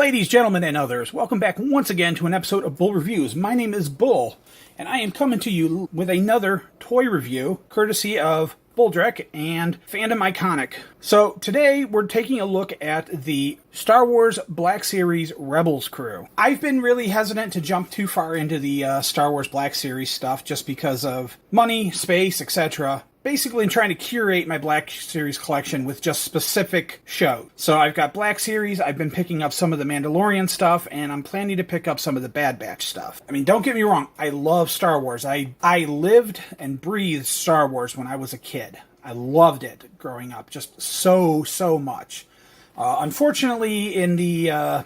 Ladies, gentlemen, and others, welcome back once again to an episode of Bull Reviews. My name is Bull, and I am coming to you with another toy review, courtesy of Bulldrek and Fandom Iconic. So today we're taking a look at the Star Wars Black Series Rebels crew. I've been really hesitant to jump too far into the Star Wars Black Series stuff just because of money, space, etc. Basically, I'm trying to curate my Black Series collection with just specific shows. So I've got Black Series, I've been picking up some of the Mandalorian stuff, and I'm planning to pick up some of the Bad Batch stuff. I mean, don't get me wrong, I love Star Wars. I lived and breathed Star Wars when I was a kid. I loved it growing up, just so much. Unfortunately, in the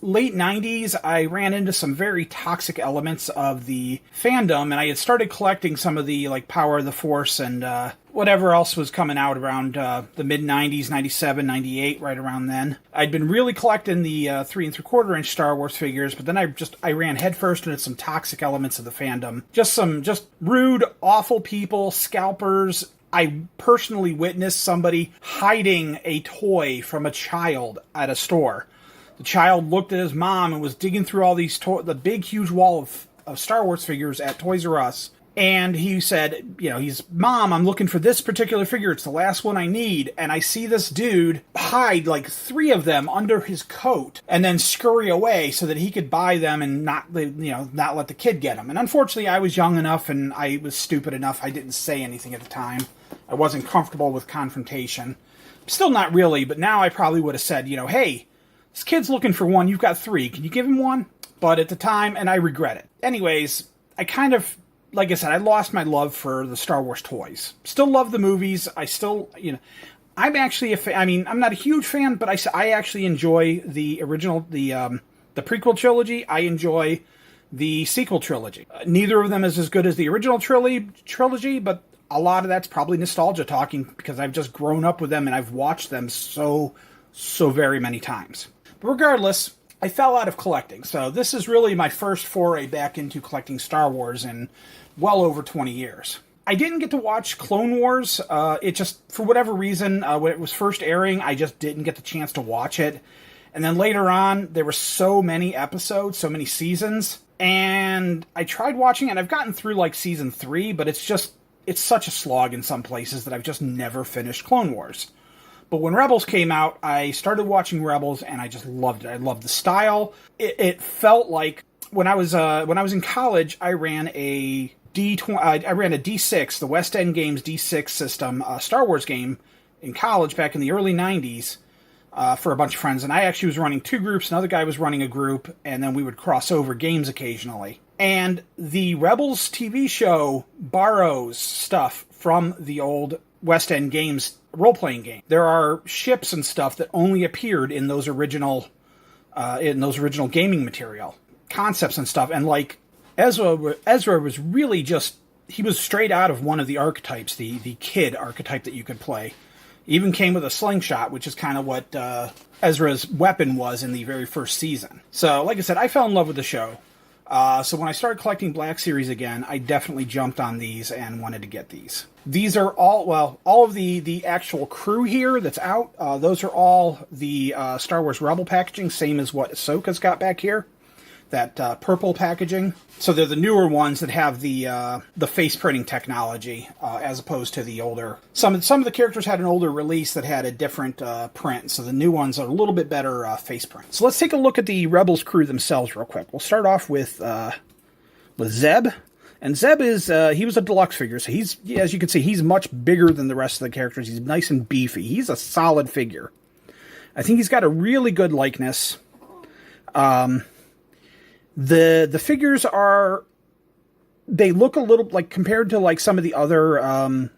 late 90s, I ran into some very toxic elements of the fandom, and I had started collecting some of the, like, Power of the Force and whatever else was coming out around the mid-90s, 97, 98, right around then. I'd been really collecting the 3 3/4-inch Star Wars figures, but then I ran headfirst into some toxic elements of the fandom. Just rude, awful people, scalpers. I personally witnessed somebody hiding a toy from a child at a store. The child looked at his mom and was digging through all these the big, huge wall of Star Wars figures at Toys R Us. And he said, Mom, I'm looking for this particular figure. It's the last one I need. And I see this dude hide like 3 of them under his coat and then scurry away so that he could buy them and not let the kid get them. And unfortunately, I was young enough and I was stupid enough. I didn't say anything at the time. I wasn't comfortable with confrontation. Still not really, but now I probably would have said, hey, this kid's looking for one, you've got 3. Can you give him one? But at the time, and I regret it. Anyways, I kind of, like I said, I lost my love for the Star Wars toys. Still love the movies. I still, I'm actually a fan. I mean, I'm not a huge fan, but I actually enjoy the original, the prequel trilogy. I enjoy the sequel trilogy. Neither of them is as good as the original trilogy, but a lot of that's probably nostalgia talking because I've just grown up with them and I've watched them so very many times. But regardless, I fell out of collecting, so this is really my first foray back into collecting Star Wars in well over 20 years. I didn't get to watch Clone Wars. It just, for whatever reason, when it was first airing, I just didn't get the chance to watch it. And then later on, there were so many episodes, so many seasons, and I tried watching it, and I've gotten through like season 3, but it's such a slog in some places that I've just never finished Clone Wars. But when Rebels came out, I started watching Rebels, and I just loved it. I loved the style. It felt like when I was in college, I ran a D6, the West End Games D6 system, Star Wars game in college back in the early 90s for a bunch of friends. And I actually was running 2 groups. Another guy was running a group, and then we would cross over games occasionally. And the Rebels TV show borrows stuff from the old West End Games role-playing game. There are ships and stuff that only appeared in those original gaming material, concepts and stuff. And like Ezra was really he was straight out of one of the archetypes, the kid archetype that you could play. He even came with a slingshot, which is kind of what Ezra's weapon was in the very first season. So, like I said, I fell in love with the show. So when I started collecting Black Series again, I definitely jumped on these and wanted to get these. These are all of the actual crew here that's out. Those are all the Star Wars Rebel packaging, same as what Ahsoka's got back here. That purple packaging. So they're the newer ones that have the face printing technology, as opposed to the older. Some of the characters had an older release that had a different print, so the new ones are a little bit better face print. So let's take a look at the Rebels crew themselves real quick. We'll start off with Zeb. And Zeb he was a deluxe figure, so he's, as you can see, he's much bigger than the rest of the characters. He's nice and beefy. He's a solid figure. I think he's got a really good likeness. The figures they look a little, like, compared to, like, some of the other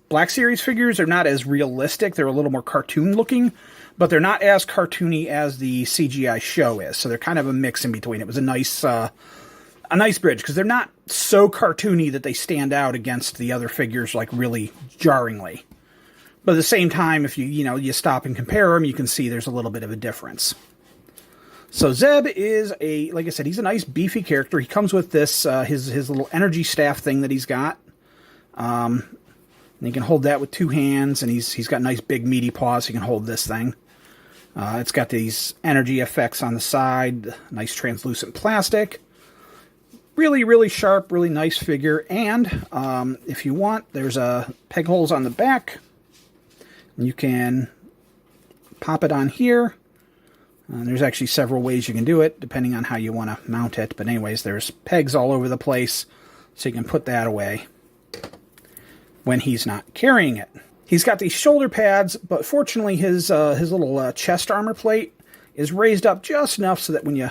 Black Series figures, they're not as realistic. They're a little more cartoon looking, but they're not as cartoony as the CGI show is. So they're kind of a mix in between. It was a nice bridge, because they're not so cartoony that they stand out against the other figures, like, really jarringly. But at the same time, if you stop and compare them, you can see there's a little bit of a difference. So Zeb is like I said, he's a nice beefy character. He comes with this, his little energy staff thing that he's got. And he can hold that with 2 hands, and he's got nice big meaty paws, so he can hold this thing. It's got these energy effects on the side, nice translucent plastic. Really, really sharp, really nice figure. And if you want, there's peg holes on the back. You can pop it on here. There's actually several ways you can do it, depending on how you want to mount it. But anyways, there's pegs all over the place, so you can put that away when he's not carrying it. He's got these shoulder pads, but fortunately his little chest armor plate is raised up just enough so that when you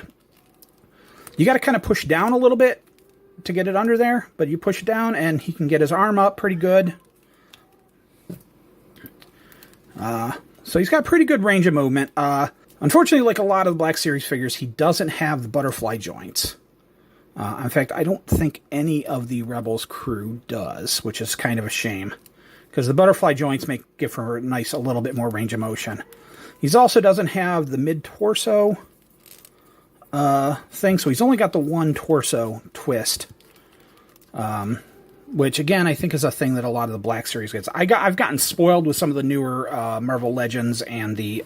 got to kind of push down a little bit to get it under there, but you push it down and he can get his arm up pretty good. So he's got pretty good range of movement. Unfortunately, like a lot of the Black Series figures, he doesn't have the butterfly joints. In fact, I don't think any of the Rebels crew does, which is kind of a shame, because the butterfly joints give for a little bit more range of motion. He also doesn't have the mid-torso thing, so he's only got the one torso twist, which again I think is a thing that a lot of the Black Series gets. I've gotten spoiled with some of the newer Marvel Legends and the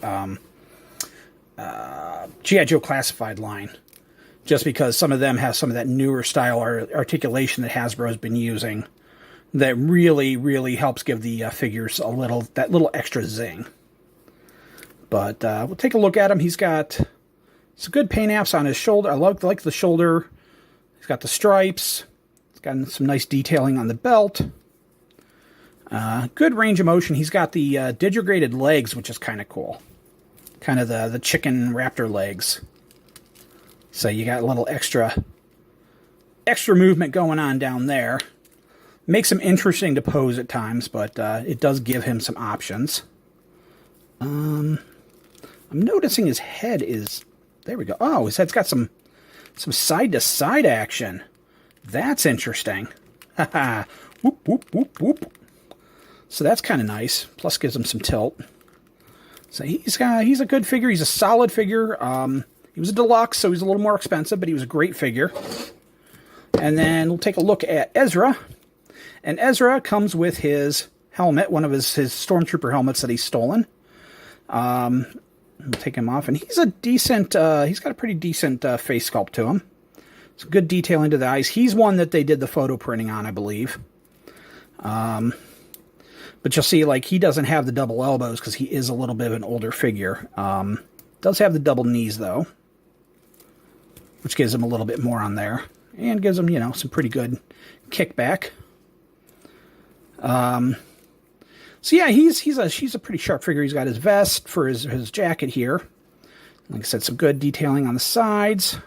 G.I. Joe Classified line, just because some of them have some of that newer style articulation that Hasbro's been using that really, really helps give the figures that little extra zing. But we'll take a look at him. He's got some good paint apps on his shoulder. I like the shoulder. He's got the stripes. He's got some nice detailing on the belt. Good range of motion. He's got the digigraded legs, which is kind of cool. Kind of the chicken raptor legs. So you got a little extra movement going on down there. Makes him interesting to pose at times, but it does give him some options. I'm noticing his head is... There we go. Oh, his head's got some side-to-side action. That's interesting. Haha. Whoop, whoop, whoop, whoop. So that's kind of nice. Plus gives him some tilt. So he's a good figure. He's a solid figure. He was a deluxe, so he's a little more expensive, but he was a great figure. And then we'll take a look at Ezra. And Ezra comes with his helmet, one of his Stormtrooper helmets that he's stolen. We'll take him off, and he's a decent, he's got a pretty decent face sculpt to him. Some good detailing to the eyes. He's one that they did the photo printing on, I believe. But you'll see, like, he doesn't have the double elbows because he is a little bit of an older figure. Does have the double knees, though, which gives him a little bit more on there. And gives him, some pretty good kickback. So yeah, he's a pretty sharp figure. He's got his vest for his jacket here. Like I said, some good detailing on the sides.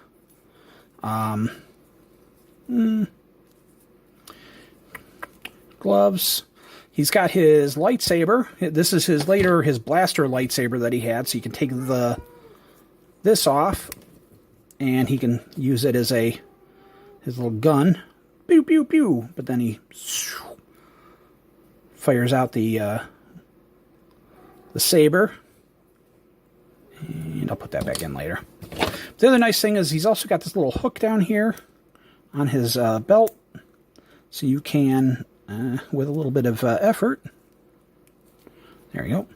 Gloves. He's got his lightsaber. This is his blaster lightsaber that he had, so you can take this off, and he can use it as his little gun. Pew, pew, pew. But then he fires out the saber. And I'll put that back in later. The other nice thing is he's also got this little hook down here on his belt. So you can, with a little bit of effort, there you go,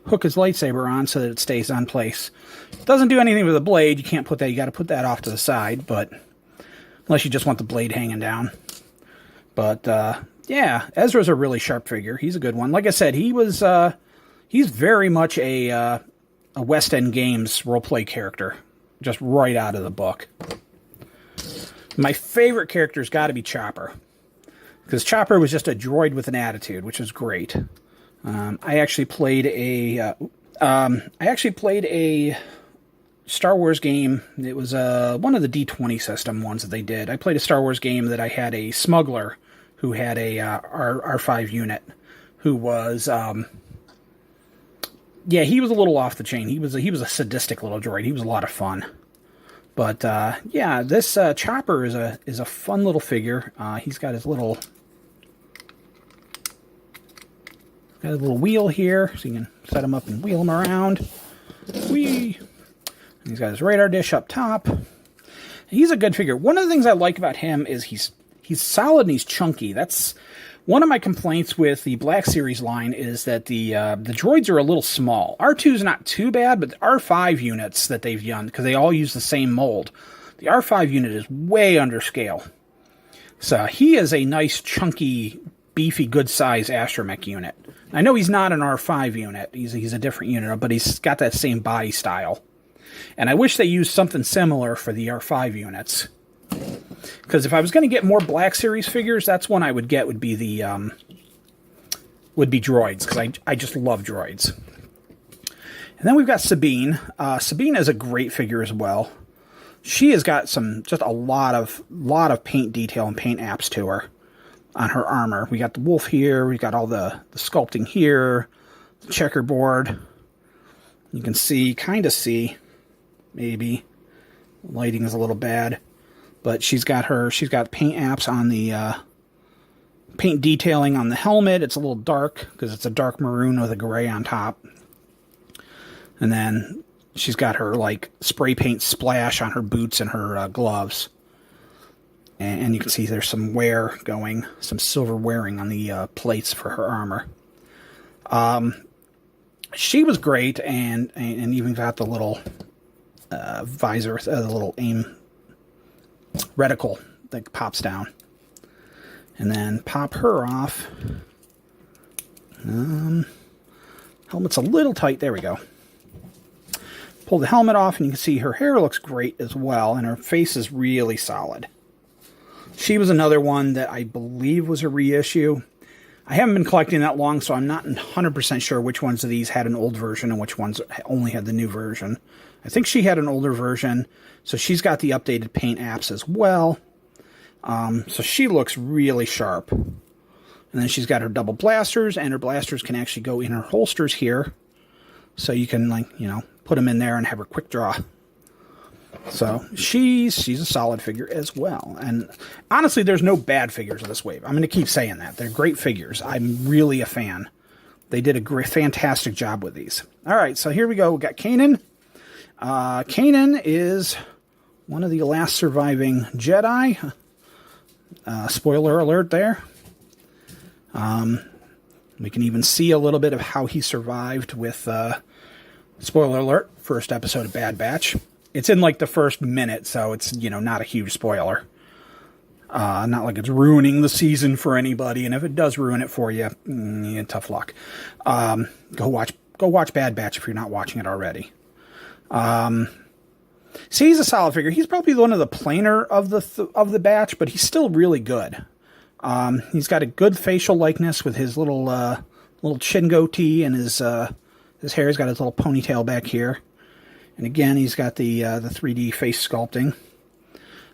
hook his lightsaber on so that it stays on place. It doesn't do anything with the blade. You can't put that. You got to put that off to the side, but unless you just want the blade hanging down. But yeah, Ezra's a really sharp figure. He's a good one. Like I said, he's very much a West End Games roleplay character, just right out of the book. My favorite character's got to be Chopper, because Chopper was just a droid with an attitude, which was great. I actually played a Star Wars game. It was one of the D20 system ones that they did. I played a Star Wars game that I had a smuggler who had a R5 unit, who was he was a little off the chain. He was a sadistic little droid. He was a lot of fun. But yeah, this Chopper is a fun little figure. He's got his little wheel here, so you can set him up and wheel him around. Whee! He's got his radar dish up top. He's a good figure. One of the things I like about him is He's solid and he's chunky. That's one of my complaints with the Black Series line, is that the droids are a little small. R2's not too bad, but the R5 units that they've done, because they all use the same mold, the R5 unit is way under scale. So he is a nice, chunky, beefy, good-size astromech unit. I know he's not an R5 unit. He's a different unit, but he's got that same body style. And I wish they used something similar for the R5 units. Because if I was going to get more Black Series figures, that's one I would get, would be droids, because I just love droids. And then we've got Sabine. Sabine is a great figure as well. She has got just a lot of paint detail and paint apps to her on her armor. We got the wolf here. We got all the sculpting here, the checkerboard. You can kind of see, maybe. Lighting is a little bad. But she's got paint apps on the paint detailing on the helmet. It's a little dark because it's a dark maroon with a gray on top. And then she's got her like spray paint splash on her boots and her gloves. And you can see there's some wear going, some silver wearing on the plates for her armor. She was great, and even got the little visor, the little aim reticle that pops down. And then pop her off. Helmet's a little tight. There we go. Pull the helmet off, and you can see her hair looks great as well, and her face is really solid. She was another one that I believe was a reissue. I haven't been collecting that long, so I'm not 100% sure which ones of these had an old version and which ones only had the new version. I think she had an older version, so she's got the updated paint apps as well. So she looks really sharp. And then she's got her double blasters, and her blasters can actually go in her holsters here. So you can, put them in there and have her quick draw. So she's a solid figure as well. And honestly, there's no bad figures of this wave. I'm going to keep saying that. They're great figures. I'm really a fan. They did a fantastic job with these. All right, so here we go. We got Kanan. Kanan is one of the last surviving Jedi. Spoiler alert there. We can even see a little bit of how he survived with, spoiler alert, first episode of Bad Batch. It's in like the first minute, so it's, not a huge spoiler. Not like it's ruining the season for anybody, and if it does ruin it for you, tough luck. Go watch Bad Batch if you're not watching it already. See, he's a solid figure. He's probably one of the plainer of the batch, but he's still really good. He's got a good facial likeness with his little chin goatee and his hair. He's got his little ponytail back here. And again, he's got the 3D face sculpting.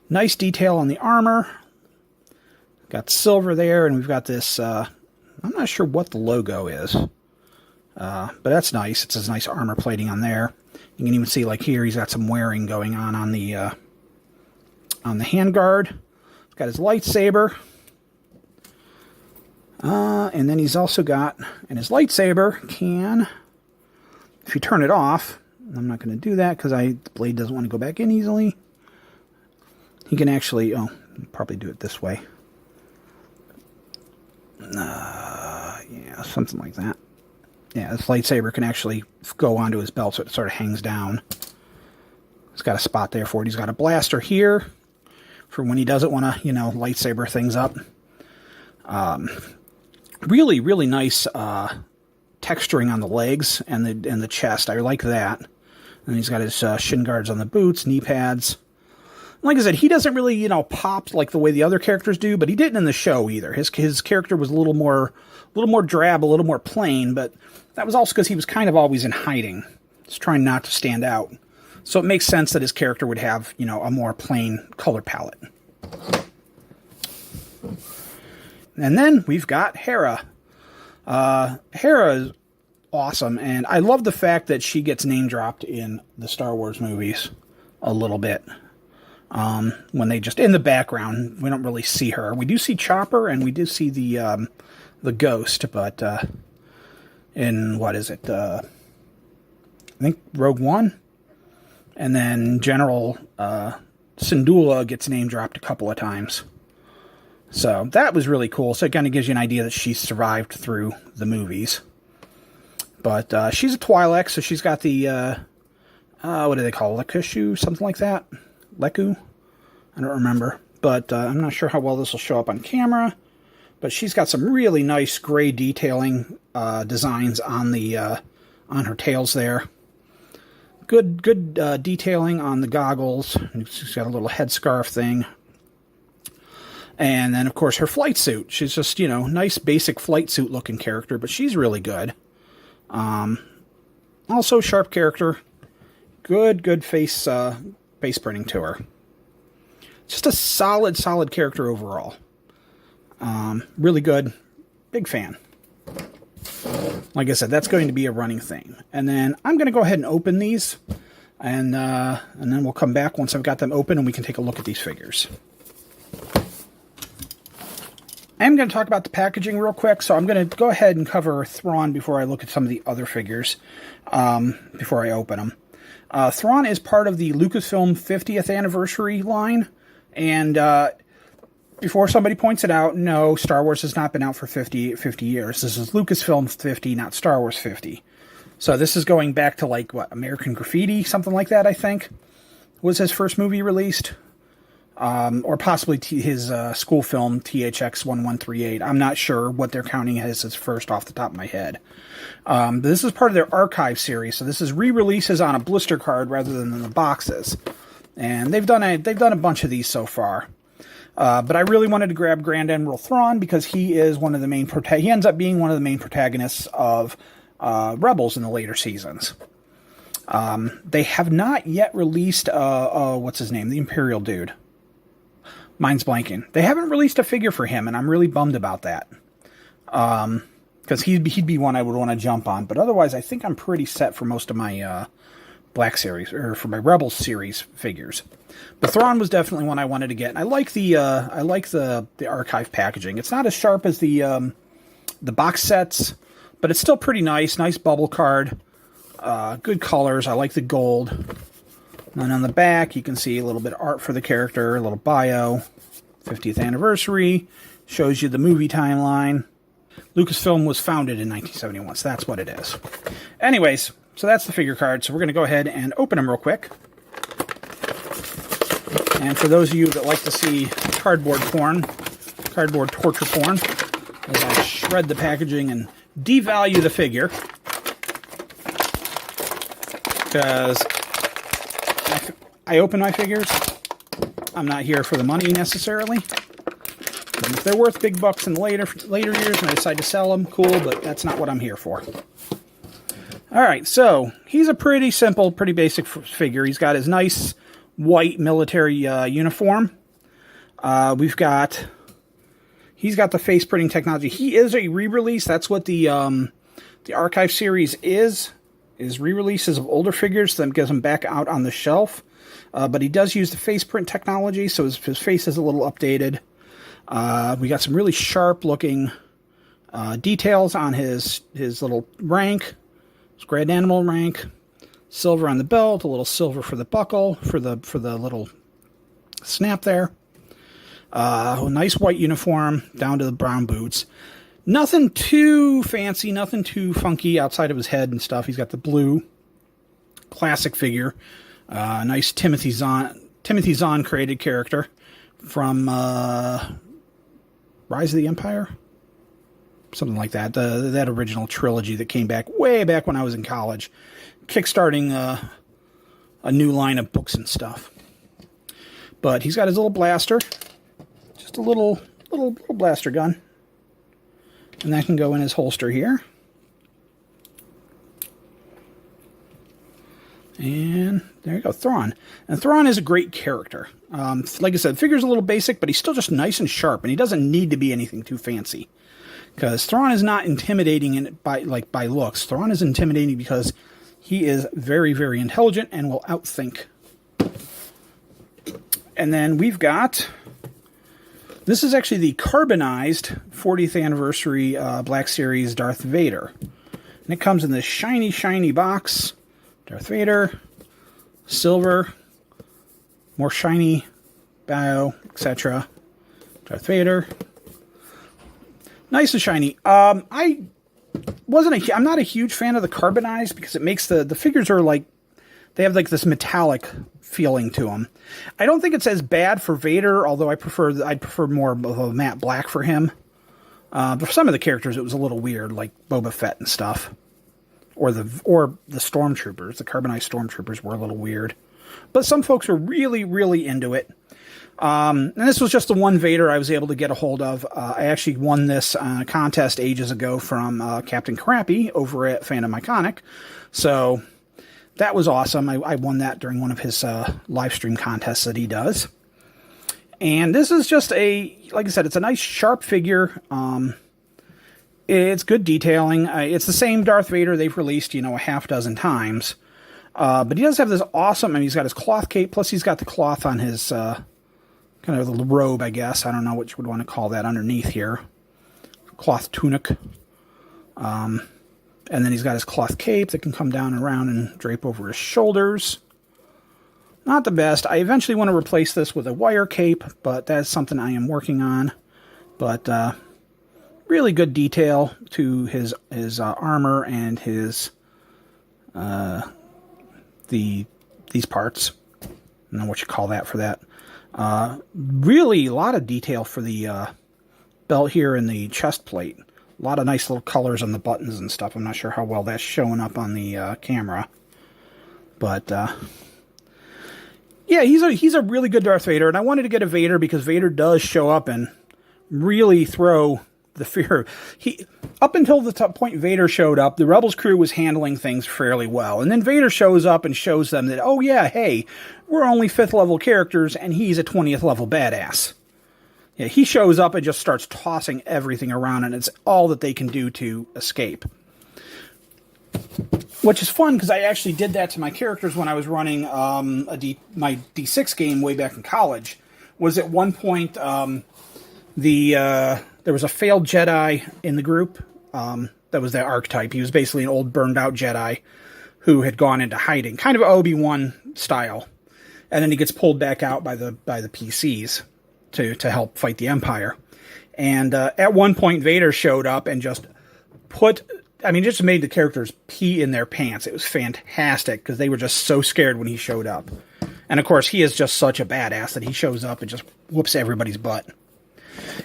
Nice detail on the armor. Got silver there, and we've got this, I'm not sure what the logo is. But that's nice. It's a nice armor plating on there. You can even see, like here, he's got some wearing going on the handguard. He's got his lightsaber. And then he's also got, and his lightsaber can, if you turn it off, I'm not going to do that because the blade doesn't want to go back in easily. He can actually, probably do it this way. Yeah, something like that. Yeah, this lightsaber can actually go onto his belt so it sort of hangs down. He's got a spot there for it. He's got a blaster here for when he doesn't want to, lightsaber things up. Really, really nice texturing on the legs and the chest. I like that. And he's got his shin guards on the boots, knee pads. Like I said, he doesn't really, pop like the way the other characters do, but he didn't in the show either. His character was a little more drab, a little more plain, but that was also because he was kind of always in hiding, just trying not to stand out. So it makes sense that his character would have, a more plain color palette. And then we've got Hera. Hera is awesome, and I love the fact that she gets name dropped in the Star Wars movies a little bit. When they just in the background, we don't really see her. We do see Chopper, and we do see the Ghost, but in what is it? I think Rogue One, and then General Syndulla gets name dropped a couple of times. So that was really cool. So it kind of gives you an idea that she survived through the movies. But she's a Twi'lek, so she's got the, what do they call it? Lekushu? Something like that? Leku? I don't remember. But I'm not sure how well this will show up on camera. But she's got some really nice gray detailing designs on the on her tails there. Good detailing on the goggles. She's got a little headscarf thing. And then, of course, her flight suit. She's just, you know, nice basic flight suit looking character, but she's really good. Also sharp character. Good face printing to her. Just a solid character overall. Really good. Big fan. Like I said, that's going to be a running thing. And then I'm going to go ahead and open these. And then we'll come back once I've got them open and we can take a look at these figures. I'm going to talk about the packaging real quick, so I'm going to go ahead and cover Thrawn before I look at some of the other figures, before I open them. Thrawn is part of the Lucasfilm 50th anniversary line, and before somebody points it out, no, Star Wars has not been out for 50 years. This is Lucasfilm 50, not Star Wars 50. So this is going back to, like, what, American Graffiti, something like that, I think, was his first movie released. Or possibly his school film, THX 1138. I'm not sure what they're counting as his first off the top of my head. This is part of their archive series, so this is re-releases on a blister card rather than in the boxes. And they've done a bunch of these so far. But I really wanted to grab Grand Admiral Thrawn because he is one of the main he ends up being one of the main protagonists of Rebels in the later seasons. They have not yet released what's his name? The Imperial dude. Mine's blanking. They haven't released a figure for him, and I'm really bummed about that. Because he'd be one I would want to jump on. But otherwise, I think I'm pretty set for most of my Black Series, or for my Rebels series figures. But Thrawn was definitely one I wanted to get. And I like the archive packaging. It's not as sharp as the box sets, but it's still pretty nice. Nice bubble card. Good colors. I like the gold. And on the back, you can see a little bit of art for the character, a little bio, 50th anniversary, shows you the movie timeline. Lucasfilm was founded in 1971, so that's what it is. Anyways, so that's the figure card, so we're going to go ahead and open them real quick. And for those of you that like to see cardboard torture porn, as I shred the packaging and devalue the figure, because I open my figures. I'm not here for the money necessarily. And if they're worth big bucks in later years and I decide to sell them, cool, but that's not what I'm here for. Alright, so he's a pretty simple, pretty basic figure. He's got his nice white military uniform. He's got the face printing technology. He is a re-release. That's what the archive series is re-releases of older figures, then gets them back out on the shelf. But he does use the face print technology, so his face is a little updated. We got some really sharp looking details on his little rank, his Grand Animal rank. Silver on the belt, a little silver for the buckle, for the little snap there. A nice white uniform down to the brown boots. Nothing too fancy, nothing too funky outside of his head and stuff. He's got the blue classic figure. Nice Timothy Zahn created character from Rise of the Empire? Something like that. That original trilogy that came back way back when I was in college. Kickstarting a new line of books and stuff. But he's got his little blaster. Just a little blaster gun. And that can go in his holster here. And there you go, Thrawn. And Thrawn is a great character. Like I said, the figure's a little basic, but he's still just nice and sharp, and he doesn't need to be anything too fancy. Because Thrawn is not intimidating by looks. Thrawn is intimidating because he is very, very intelligent and will outthink. And then we've got... This is actually the carbonized 40th anniversary Black Series Darth Vader. And it comes in this shiny, shiny box. Darth Vader, silver, more shiny, bio, etc. Darth Vader. Nice and shiny. I'm not a huge fan of the carbonized because it makes the figures are like, they have like this metallic feeling to them. I don't think it's as bad for Vader, although I'd prefer more of a matte black for him. But for some of the characters, it was a little weird, like Boba Fett and stuff. Or the Stormtroopers. The carbonized Stormtroopers were a little weird. But some folks were really, really into it. And this was just the one Vader I was able to get a hold of. I actually won this contest ages ago from Captain Crappy over at Fandom Iconic. So that was awesome. I won that during one of his live stream contests that he does. And this is just like I said, it's a nice sharp figure. It's good detailing. It's the same Darth Vader they've released, a half dozen times. But he does have this awesome, he's got his cloth cape, plus he's got the cloth on his, kind of the robe, I guess. I don't know what you would want to call that underneath here. Cloth tunic. And then he's got his cloth cape that can come down and around and drape over his shoulders. Not the best. I eventually want to replace this with a wire cape, but that's something I am working on. But really good detail to his armor and his these parts. I don't know what you call that for that. Really a lot of detail for the belt here and the chest plate. A lot of nice little colors on the buttons and stuff. I'm not sure how well that's showing up on the camera. But yeah, he's a really good Darth Vader, and I wanted to get a Vader because Vader does show up and really throw the fear. Up until the point Vader showed up, the Rebels crew was handling things fairly well. And then Vader shows up and shows them that, oh yeah, hey, we're only 5th level characters, and he's a 20th level badass. Yeah, he shows up and just starts tossing everything around, and it's all that they can do to escape. Which is fun, because I actually did that to my characters when I was running my D6 game way back in college. Was at one point, there was a failed Jedi in the group. That was the archetype. He was basically an old burned out Jedi who had gone into hiding, kind of Obi-Wan style. And then he gets pulled back out by the PCs to help fight the Empire. And at one point, Vader showed up and just just made the characters pee in their pants. It was fantastic because they were just so scared when he showed up. And of course, he is just such a badass that he shows up and just whoops everybody's butt.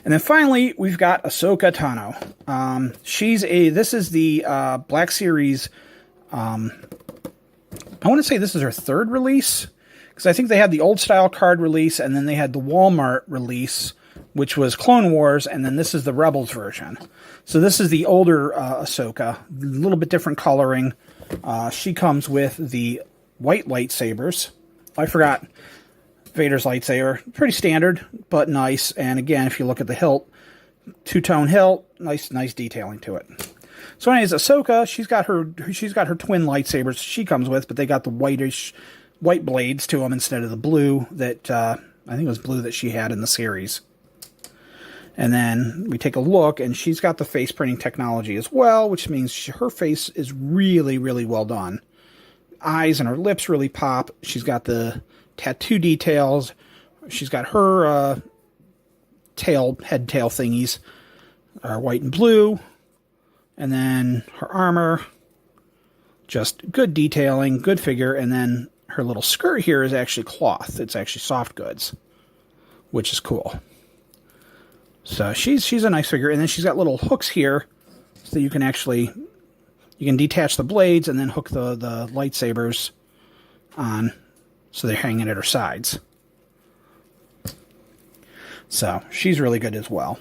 And then finally, we've got Ahsoka Tano. This is the Black Series. I want to say this is her 3rd release, because I think they had the old style card release, and then they had the Walmart release, which was Clone Wars, and then this is the Rebels version. So this is the older Ahsoka, a little bit different coloring. She comes with the white lightsabers. I forgot Vader's lightsaber. Pretty standard, but nice. And again, if you look at the hilt, two-tone hilt, nice detailing to it. So anyways, Ahsoka, she's got her twin lightsabers she comes with, but they got the white blades to them instead of the blue that I think it was blue that she had in the series. And then we take a look, and she's got the face printing technology as well, which means her face is really, really well done. Eyes and her lips really pop. She's got the tattoo details. She's got her head tail thingies are white and blue. And then her armor, just good detailing, good figure. And then her little skirt here is actually cloth. It's actually soft goods, which is cool. So she's a nice figure. And then she's got little hooks here so you can detach the blades and then hook the lightsabers on so they're hanging at her sides. So she's really good as well.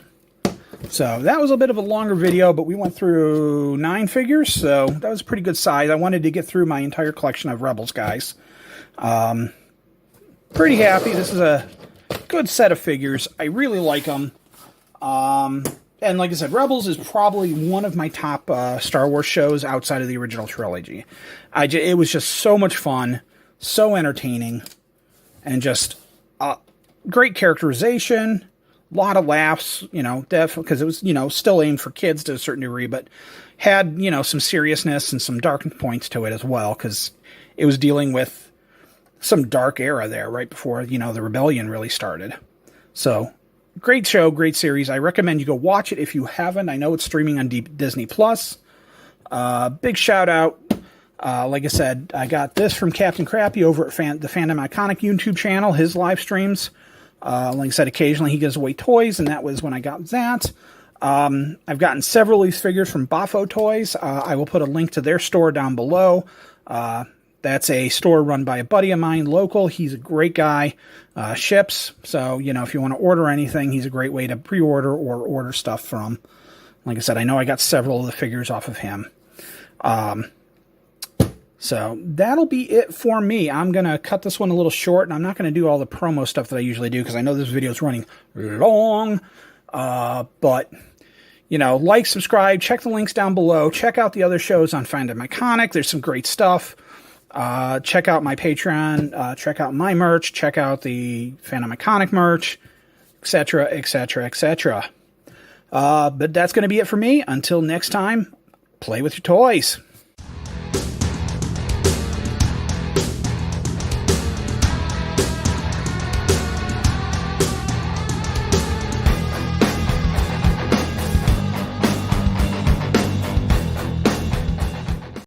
So that was a bit of a longer video, but we went through 9 figures, so that was a pretty good size. I wanted to get through my entire collection of Rebels, guys. Pretty happy. This is a good set of figures. I really like them. And like I said, Rebels is probably one of my top Star Wars shows outside of the original trilogy. It was just so much fun, so entertaining, and just great characterization. A lot of laughs, because it was, still aimed for kids to a certain degree, but had, some seriousness and some dark points to it as well, because it was dealing with some dark era there right before, the rebellion really started. So, great show, great series. I recommend you go watch it if you haven't. I know it's streaming on Disney Plus. Big shout out. Like I said, I got this from Captain Crappy over at the Fandom Iconic YouTube channel, his live streams. Like I said, occasionally he gives away toys, and that was when I got that. I've gotten several of these figures from Bafo Toys. I will put a link to their store down below. That's a store run by a buddy of mine, local. He's a great guy, ships. So, you know, if you want to order anything, he's a great way to pre-order or order stuff from. Like I said, I know I got several of the figures off of him. So that'll be it for me. I'm going to cut this one a little short, and I'm not going to do all the promo stuff that I usually do because I know this video is running long. But, you know, like, subscribe, check the links down below. Check out the other shows on Fandom Iconic. There's some great stuff. Check out my Patreon. Check out my merch. Check out the Fandom Iconic merch, etc., etc., etc. But that's going to be it for me. Until next time, play with your toys.